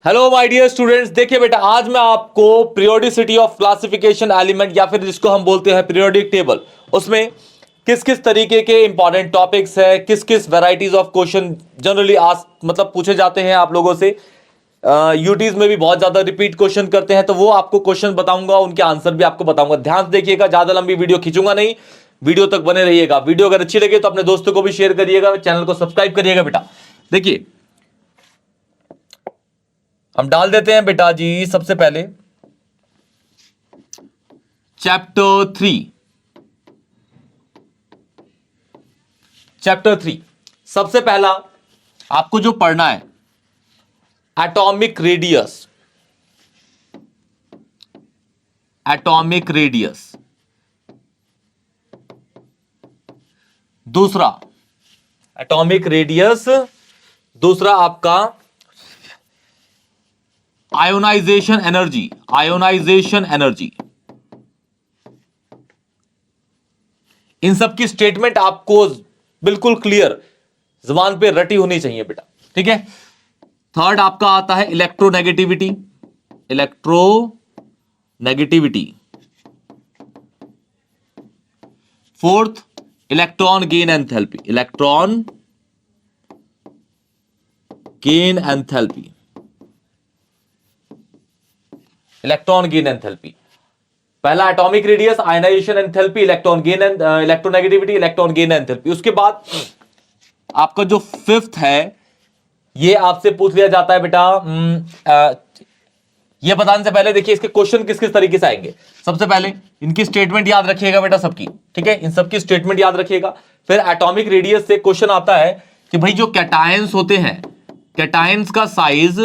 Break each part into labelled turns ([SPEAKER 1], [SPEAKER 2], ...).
[SPEAKER 1] Hello my dear students, देखिए बेटा, आज मैं आपको पीरियोडिसिटी ऑफ क्लासिफिकेशन एलिमेंट या फिर जिसको हम बोलते हैं पीरियोडिक टेबल, उसमें किस किस तरीके के इंपॉर्टेंट टॉपिक्स है, किस किस वैरायटीज ऑफ क्वेश्चन जनरली आज मतलब पूछे जाते हैं आप लोगों से। यूटीज में भी बहुत ज्यादा रिपीट क्वेश्चन करते हैं, तो वो आपको क्वेश्चन बताऊंगा, उनके आंसर भी आपको बताऊंगा। ध्यान से देखिएगा, ज्यादा लंबी वीडियो खींचूंगा नहीं, वीडियो तक बने रहिएगा। वीडियो अगर अच्छी लगे तो अपने दोस्तों को भी शेयर करिएगा, चैनल को सब्सक्राइब करिएगा। बेटा देखिए, हम डाल देते हैं बेटा जी सबसे पहले चैप्टर 3। सबसे पहला आपको जो पढ़ना है, एटॉमिक रेडियस। दूसरा एटॉमिक रेडियस, दूसरा आपका आयोनाइजेशन एनर्जी। इन सब की स्टेटमेंट आपको बिल्कुल क्लियर जुबान पे रटी होनी चाहिए बेटा, ठीक है। थर्ड आपका आता है electronegativity. Fourth electron gain enthalpy. पहला atomic radius, ionisation enthalpy, electronegativity, electron gain enthalpy. उसके बाद आपका जो फिफ्थ है, ये आपसे पूछ लिया जाता है बेटा। ये बताने से पहले देखिए इसके क्वेश्चन किस किस तरीके से आएंगे। सबसे पहले इनकी स्टेटमेंट याद रखिएगा बेटा सबकी, ठीक है, इन सबकी स्टेटमेंट याद रखिएगा। फिर एटॉमिक रेडियस से क्वेश्चन आता है कि भाई जो कैटायंस होते हैं, कैटायंस का साइज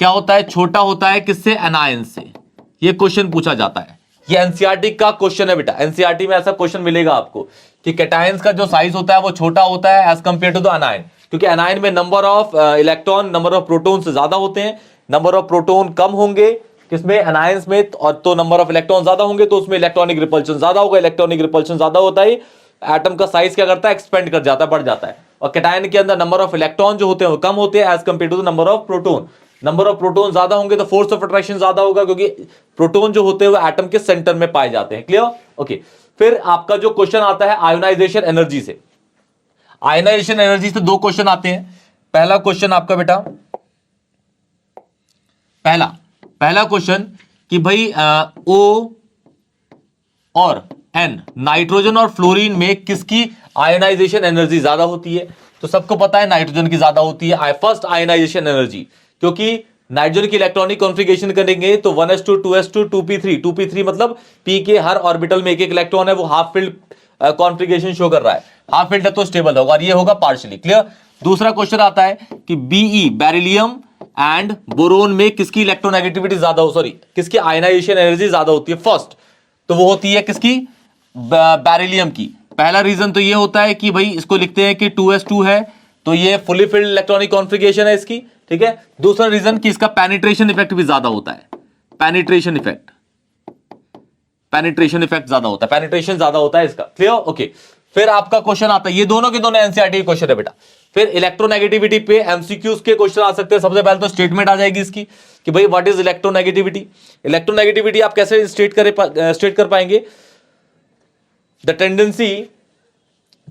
[SPEAKER 1] क्या होता है, छोटा होता है किससे, एनायंस से। ये क्वेश्चन पूछा जाता है, ये एनसीईआरटी का क्वेश्चन है बेटा। एनसीईआरटी में ऐसा क्वेश्चन मिलेगा आपको कि कैटायंस का जो साइज होता है वो छोटा होता है as compare to the anion, क्योंकि अनायन में number of electron, number of proton से ज्यादा होते हैं, नंबर ऑफ प्रोटॉन कम होंगे किसमें, अनायंस में, और तो नंबर ऑफ इलेक्ट्रॉन ज्यादा होंगे तो उसमें इलेक्ट्रॉनिक रिपल्शन ज्यादा होगा। इलेक्ट्रॉनिक रिपल्शन ज्यादा होता है, एटम का साइज क्या करता है, एक्सपेंड कर जाता है, बढ़ जाता है। और कैटायन के अंदर नंबर ऑफ इलेक्ट्रॉन जो होते हैं वो कम होते हैं as compare to the number of proton. Number of proton ज्यादा होंगे तो फोर्स ऑफ अट्रैक्शन ज्यादा होगा, क्योंकि प्रोटॉन जो होते हैं वो एटम के सेंटर में पाए जाते हैं। Clear, okay. फिर आपका जो क्वेश्चन आता है आयोनाइजेशन एनर्जी से। आयोनाइजेशन एनर्जी से दो क्वेश्चन आते हैं। पहला क्वेश्चन आपका बेटा, पहला क्वेश्चन कि भाई ओ और एन, नाइट्रोजन और फ्लोरीन में किसकी आयोनाइजेशन एनर्जी ज्यादा होती है। तो सबको पता है नाइट्रोजन की ज्यादा होती है, फर्स्ट आयोनाइजेशन एनर्जी, क्योंकि नाइट्रोजन की इलेक्ट्रॉनिक कॉन्फ़िगरेशन करेंगे तो 1s2 2s2 2p3 मतलब p के हर ऑर्बिटल में एक एक इलेक्ट्रॉन है, वो हाफ फिल्ड कॉन्फ़िगरेशन शो कर रहा है। हाफ फिल्ड है तो स्टेबल होगा, और ये होगा पार्शियली। क्लियर। दूसरा क्वेश्चन आता है कि Be, बेरिलियम एंड बोरोन में किसकी इलेक्ट्रोनेगेटिविटी ज्यादा हो, सॉरी किसकी आयनाइजेशन एनर्जी ज्यादा होती है फर्स्ट, तो वो होती है किसकी, बेरिलियम की। पहला रीजन तो ये होता है कि भाई इसको लिखते हैं कि 2s2 है, तो ये फुली फिल्ड इलेक्ट्रॉनिक कॉन्फ़िगरेशन है इसकी, ठीक है। दूसरा रीजन कि इसका पेनिट्रेशन इफेक्ट भी ज्यादा होता है, पेनिट्रेशन इफेक्ट ज्यादा होता है, पेनिट्रेशन ज्यादा होता है इसका। Clear, okay. फिर आपका क्वेश्चन आता है, ये दोनों के दोनों एनसीईआरटी क्वेश्चन है बेटा। फिर इलेक्ट्रोनेगेटिविटी पे एमसीक्यूज के क्वेश्चन आ सकते हैं। सबसे पहले तो स्टेटमेंट आ जाएगी इसकी कि भाई व्हाट इज इलेक्ट्रोनेगेटिविटी। इलेक्ट्रोनेगेटिविटी आप कैसे स्टेट कर पाएंगे, the tendency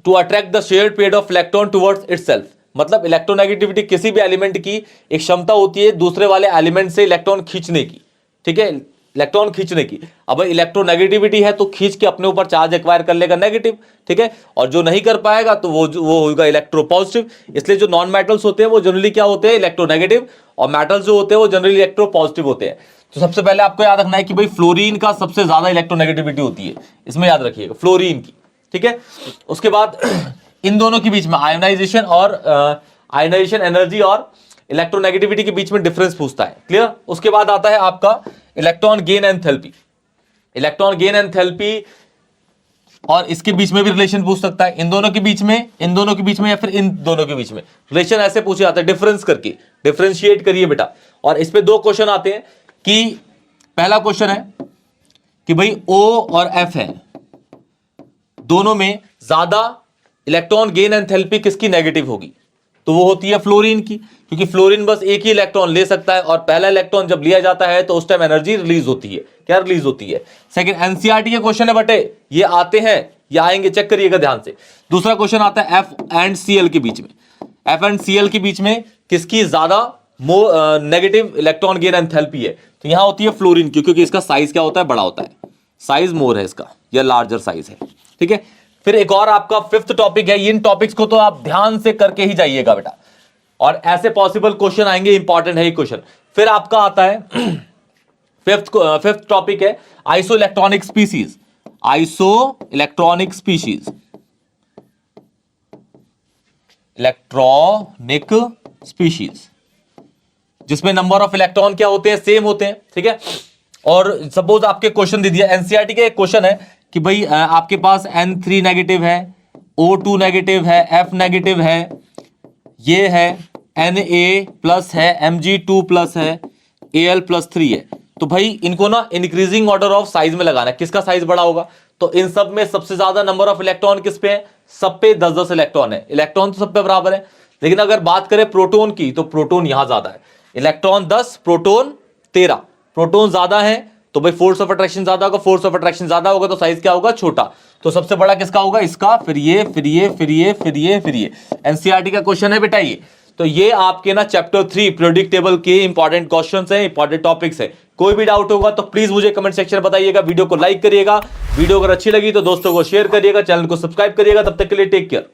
[SPEAKER 1] to attract the shared pair of electron towards itself. मतलब इलेक्ट्रोनेगेटिविटी किसी भी एलिमेंट की एक क्षमता होती है दूसरे वाले एलिमेंट से इलेक्ट्रॉन खींचने की, ठीक है, इलेक्ट्रॉन खींचने की। अब इलेक्ट्रोनेगेटिविटी है तो खींच के अपने ऊपर चार्ज एक्वायर कर लेगा नेगेटिव, ठीक है, और जो नहीं कर पाएगा तो वो होगा इलेक्ट्रोपॉजिटिव। इसलिए जो नॉन मेटल्स होते हैं वो जनरली क्या होते हैं, इलेक्ट्रोनेगेटिव, और मेटल्स जो होते हैं वो जनरली इलेक्ट्रोपॉजिटिव होते हैं। तो सबसे पहले आपको याद रखना है कि भाई फ्लोरीन का सबसे ज्यादा इलेक्ट्रोनेगेटिविटी होती है, इसमें याद रखिएगा फ्लोरीन की, ठीक है। उसके बाद इन दोनों के बीच में आयनाइजेशन एनर्जी और इलेक्ट्रोनेगेटिविटी के बीच में डिफरेंस पूछता है। क्लियर। उसके बाद आता है आपका इलेक्ट्रॉन गेन एंथैल्पी, और इसके बीच में भी रिलेशन पूछ सकता है, इन दोनों के बीच में या फिर इन दोनों के बीच में रिलेशन ऐसे पूछे जाते हैं डिफरेंस करके, डिफरेंशिएट करिए बेटा। और इस पे दो क्वेश्चन आते हैं कि पहला क्वेश्चन है कि भाई O और F है, दोनों में ज्यादा इलेक्ट्रॉन गेन एंथैल्पी किसकी नेगेटिव होगी। तो वो होती है फ्लोरीन की, क्योंकि फ्लोरीन बस एक ही इलेक्ट्रॉन ले सकता है और पहला इलेक्ट्रॉन जब लिया जाता है तो उस टाइम एनर्जी रिलीज होती है। क्या रिलीज होती है? सेकंड, एनसीईआरटी के क्वेश्चन है बटे, ये आते हैं, ये आएंगे, चेक करिएगा ध्यान से। दूसरा क्वेश्चन आता है एफ एंड सीएल के बीच में, एफ एंड सीएल के बीच में किसकी ज्यादा नेगेटिव इलेक्ट्रॉन गेन एंथैल्पी है? तो यहां होती है फ्लोरीन की, क्योंकि इसका साइज क्या होता है? बड़ा होता है, साइज मोर है इसका, या लार्जर साइज है। ठीक है, फिर एक और आपका फिफ्थ टॉपिक है, इन टॉपिक्स को तो आप ध्यान से करके ही जाइएगा बेटा, और ऐसे पॉसिबल क्वेश्चन आएंगे, इंपॉर्टेंट है ये क्वेश्चन। फिर आपका आता है फिफ्थ टॉपिक है iso electronic species, iso electronic species, electronic species, जिसमें नंबर ऑफ इलेक्ट्रॉन क्या होते हैं? सेम होते हैं। ठीक है, और सपोज आपके क्वेश्चन दे दिया, एनसीईआरटी का एक क्वेश्चन है कि भाई आपके पास N3 नेगेटिव है, O2 नेगेटिव है, F नेगेटिव है, ये है Na प्लस है, Mg2 प्लस है, Al+3 है। तो भाई इनको ना इंक्रीजिंग ऑर्डर ऑफ साइज में लगाना है, किसका साइज बड़ा होगा? तो इन सब में सबसे ज्यादा नंबर ऑफ इलेक्ट्रॉन किस पे है? सब पे 10-10 इलेक्ट्रॉन है। इलेक्ट्रॉन तो सब पे बराबर है, लेकिन अगर बात करें प्रोटोन की तो प्रोटोन यहां ज्यादा है, इलेक्ट्रॉन 10, प्रोटोन 13। प्रोटोन ज्यादा है तो भाई फोर्स ऑफ अट्रैक्शन ज्यादा होगा, फोर्स ऑफ अट्रैक्शन ज्यादा होगा तो साइज क्या होगा? छोटा। तो सबसे बड़ा किसका होगा? इसका, फिर ये, फिर ये, फिर ये, फिर ये, फिर ये। एनसीईआरटी का क्वेश्चन है बेटा ये। तो ये आपके ना चैप्टर 3 पीरियोडिक टेबल के इंपॉर्टेंट क्वेश्चंस हैं, इंपॉर्टेंट टॉपिक्स है। कोई भी डाउट होगा तो प्लीज मुझे कमेंट सेक्शन में बताइएगा। वीडियो को लाइक करिएगा, वीडियो अगर अच्छी लगी तो दोस्तों को शेयर करिएगा, चैनल को सब्सक्राइब करिएगा। तब तक के लिए टेक केयर।